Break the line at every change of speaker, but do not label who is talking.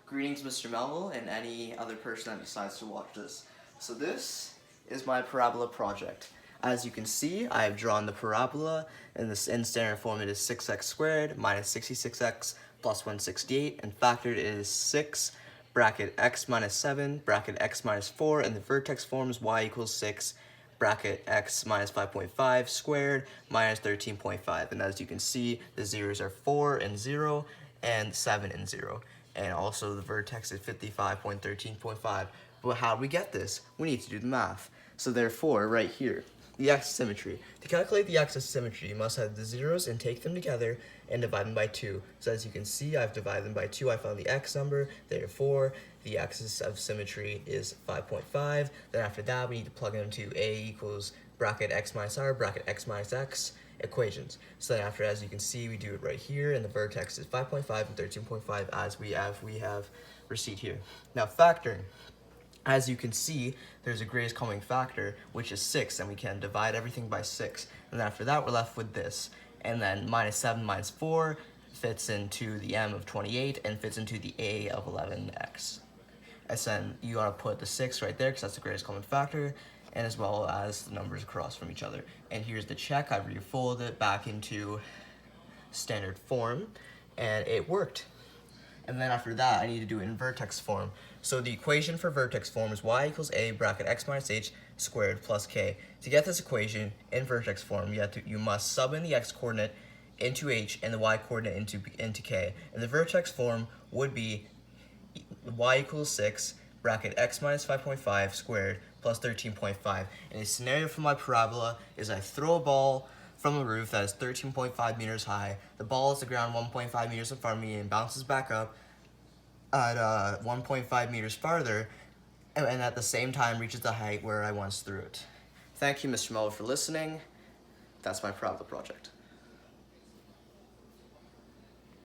Greetings, Mr. Melville, and any other person that decides to watch this. So this is my parabola project. As you can see, I have drawn the parabola, and this in standard form it is 6x squared minus 66x plus 168, and factored is 6, bracket x minus 7, bracket x minus 4, and the vertex form is y equals 6, bracket x minus 5.5 squared minus 13.5. And as you can see, the zeros are 4 and 0, and 7 and 0. And also the vertex is 55.13.5. But how do we get this? We need to do the math. So therefore, right here, the axis symmetry. To calculate the axis symmetry, you must have the zeros and take them together and divide them by 2. So as you can see, I've divided them by 2. I found the x number. Therefore, the axis of symmetry is 5.5. Then after that, we need to plug into a equals bracket x minus r, bracket x minus x equations. So then after, as you can see, we do it right here, and the vertex is 5.5 and 13.5 as we have received here. Now factoring. As you can see, there's a greatest common factor, which is 6, and we can divide everything by 6. And then after that, we're left with this. And then minus 7 minus 4 fits into the m of 28 and fits into the a of 11x. And then you want to put the 6 right there because that's the greatest common factor, and as well as the numbers across from each other. And here's the check. I've refolded it back into standard form, and it worked. And then after that, I need to do it in vertex form. So the equation for vertex form is y equals a bracket x minus h squared plus k. To get this equation in vertex form, you must sub in the x coordinate into h and the y coordinate into k. And the vertex form would be y equals 6 bracket x minus 5.5 squared plus 13.5. And a scenario for my parabola is I throw a ball from a roof that is 13.5 meters high. The ball is the ground 1.5 meters in front of me and bounces back up at 1.5 meters farther, and at the same time reaches the height where I once threw it. Thank you, Mr. Melville, for listening. That's my parabola project.